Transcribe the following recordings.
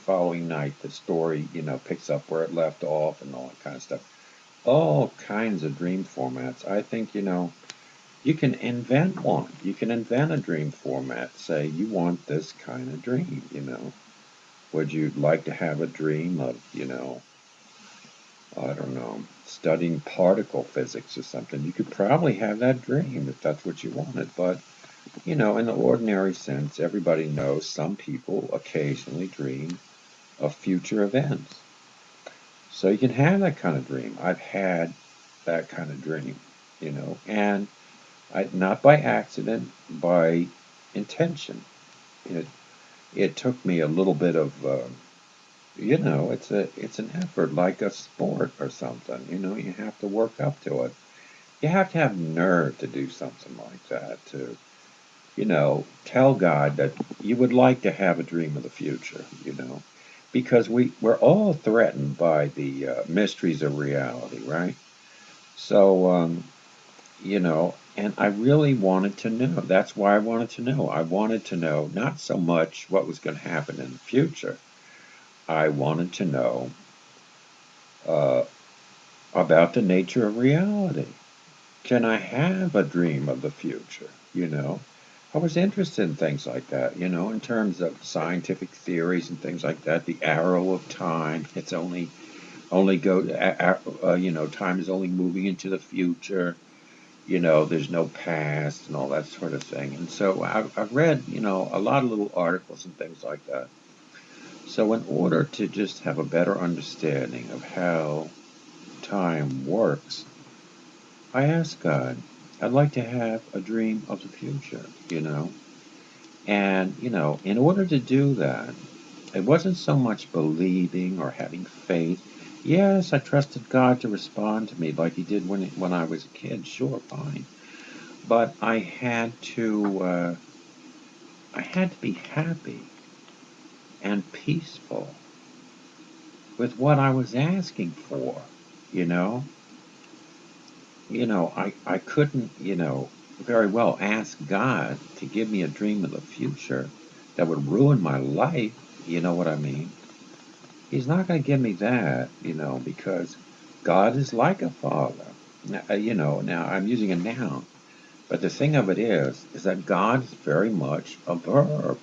following night, the story, picks up where it left off and all that kind of stuff. All kinds of dream formats. I think, you can invent one. You can invent a dream format. Say you want. This kind of dream. Would you like to have a dream of, I don't know, studying particle physics or something? You could probably have that dream if that's what you wanted. But, in the ordinary sense, everybody knows some people occasionally dream of future events. So you can have that kind of dream. I've had that kind of dream, and not by accident, by intention. It it took me a little bit of, it's an effort like a sport or something. You have to work up to it. You have to have nerve to do something like that. To tell God that you would like to have a dream of the future. Because we're all threatened by the mysteries of reality, right? So, and I really wanted to know. That's why I wanted to know. I wanted to know not so much what was going to happen in the future. I wanted to know uh, about the nature of reality. Can I have a dream of the future? I was interested in things like that, in terms of scientific theories and things like that. The arrow of time. It's only time is only moving into the future. There's no past and all that sort of thing. And so I've read, a lot of little articles and things like that. So in order to just have a better understanding of how time works, I asked God, I'd like to have a dream of the future. And, in order to do that, it wasn't so much believing or having faith. Yes, I trusted God to respond to me like He did when I was a kid. Sure, fine. But I had to be happy and peaceful with what I was asking for. You know, I couldn't, very well ask God to give me a dream of the future that would ruin my life. You know what I mean? He's not going to give me that, because God is like a father. Now I'm using a noun, but the thing of it is that God is very much a verb.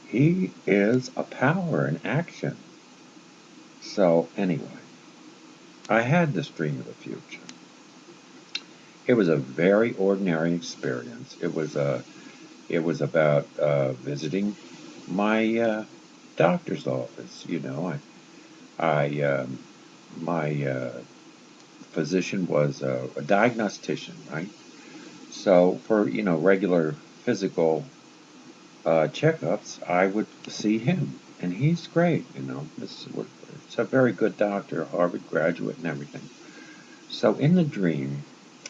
He is a power in action. So anyway, I had this dream of the future. It was a very ordinary experience. It was about visiting my doctor's office. My physician was a diagnostician, right? So for regular physical checkups, I would see him, and he's great. It's a very good doctor, Harvard graduate, and everything. So in the dream,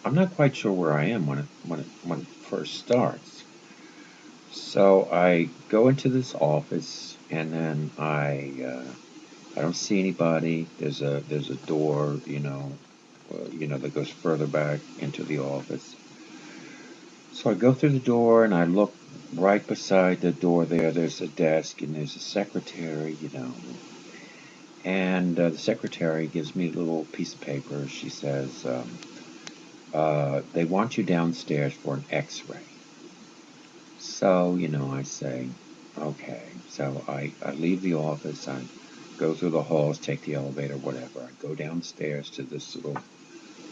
I'm not quite sure where I am when it first starts. So I go into this office, and then I don't see anybody. There's a door, that goes further back into the office. So I go through the door, and I look right beside the door there. There's a desk, and there's a secretary. And the secretary gives me a little piece of paper. She says, they want you downstairs for an x-ray. So, I say, okay. So I leave the office. I go through the halls, take the elevator, whatever. I go downstairs to this little,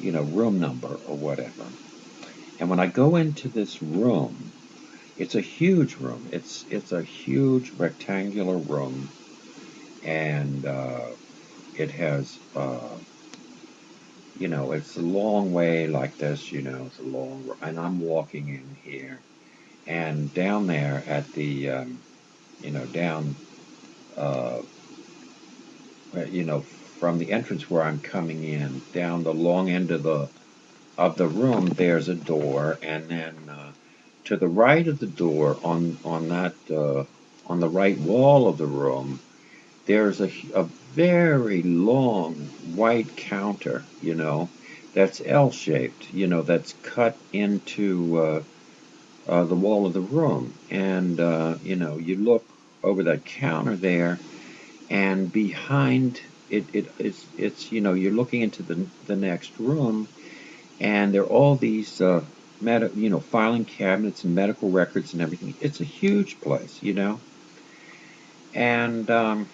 room number or whatever. And when I go into this room, it's a huge room. It's a huge rectangular room, and it has, it's a long way like this. It's a long, and I'm walking in here, and down there at the, down, uh, you know, from the entrance where I'm coming in, down the long end of the room, there's a door, and then to the right of the door, on the right wall of the room, there's a very long white counter, that's L-shaped, that's cut into the wall of the room, and you look over that counter there, and behind it's you're looking into the next room, and there are all these filing cabinets and medical records and everything. It's a huge place, and the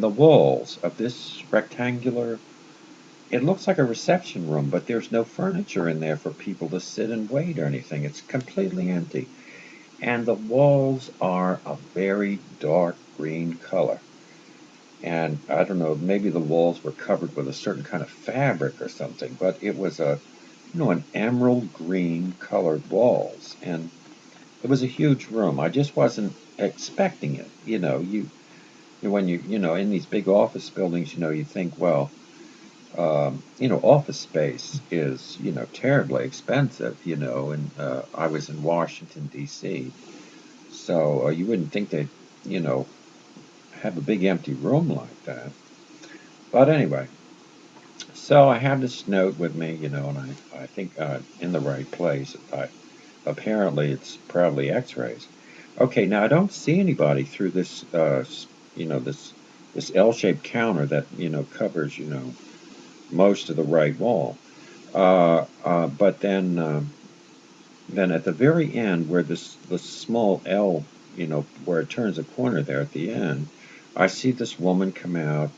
walls of this rectangular. It looks like a reception room, but there's no furniture in there for people to sit and wait or anything. It's completely empty. And the walls are a very dark green color. And I don't know, maybe the walls were covered with a certain kind of fabric or something, but it was an emerald green colored walls. And it was a huge room. I just wasn't expecting it. When in these big office buildings, you think, well, office space is, terribly expensive, and I was in Washington, D.C., so you wouldn't think they'd, you know, have a big empty room like that. But anyway, so I have this note with me, and I think in the right place. Apparently, it's probably X-rays. Okay, now I don't see anybody through this, this L-shaped counter that, covers, most of the right wall. But then at the very end, where the small L, where it turns a corner there at the end, I see this woman come out,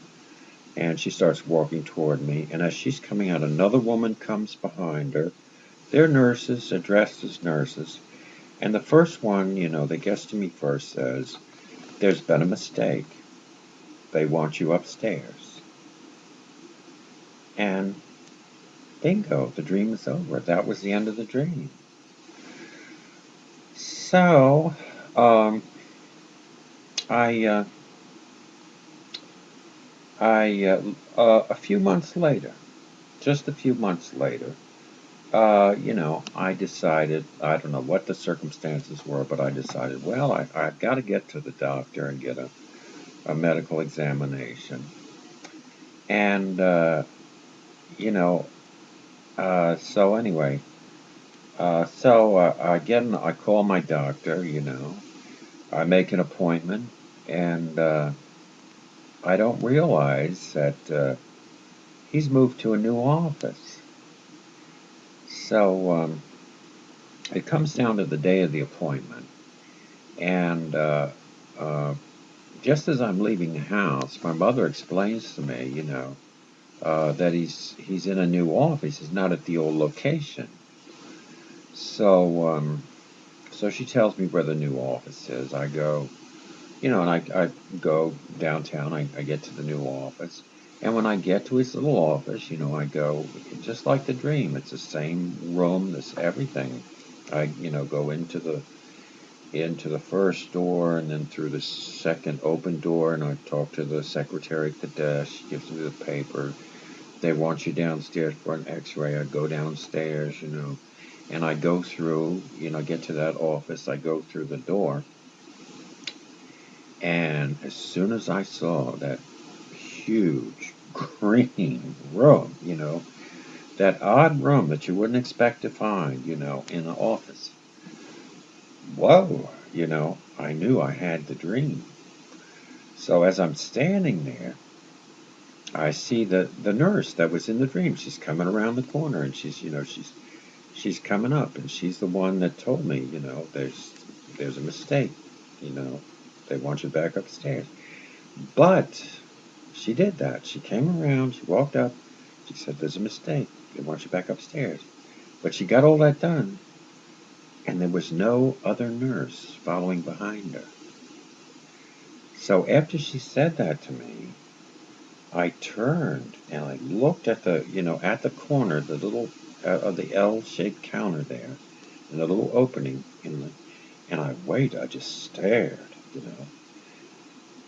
and she starts walking toward me. And as she's coming out, another woman comes behind her. They're nurses, they're dressed as nurses. And the first one, that gets to me first says, "There's been a mistake. They want you upstairs." And bingo, the dream is over. That was the end of the dream. So, um, I, uh, a few months later, just a few months later, I decided, I don't know what the circumstances were, but I decided, well, I've got to get to the doctor and get a medical examination. And, you know, so anyway, I call my doctor, I make an appointment, and I don't realize that he's moved to a new office. So it comes down to the day of the appointment, and uh, just as I'm leaving the house, my mother explains to me, that he's in a new office. He's not at the old location. So so she tells me where the new office is. I go, and I go downtown. I get to the new office. And when I get to his little office, I go just like the dream. It's the same room, this everything. I, go into the first door and then through the second open door, and I talk to the secretary at the desk. She gives me the paper. They want you downstairs for an X-ray. I go downstairs, and I go through, get to that office. I go through the door, and as soon as I saw that huge green room, that odd room that you wouldn't expect to find, in an office, whoa, I knew I had the dream. So as I'm standing there, I see the nurse that was in the dream. She's coming around the corner, and she's coming up, and she's the one that told me, there's a mistake, you know, they want you back upstairs. But she did that. She came around, she walked up, she said, "There's a mistake. They want you back upstairs." But she got all that done, and there was no other nurse following behind her. So after she said that to me, I turned and I looked at the corner, the little of the L-shaped counter there, and the little opening and I just stared,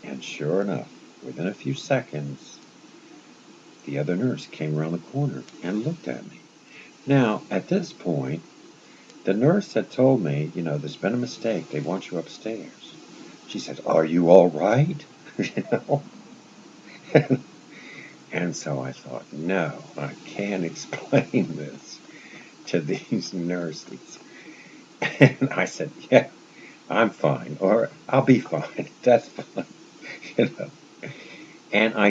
and sure enough, within a few seconds, the other nurse came around the corner and looked at me. Now, at this point, the nurse had told me, there's been a mistake. They want you upstairs. She said, "Are you all right?" you know. And so I thought, no, I can't explain this to these nurses. And I said, "Yeah, I'm fine, or I'll be fine. That's fine." you know. And I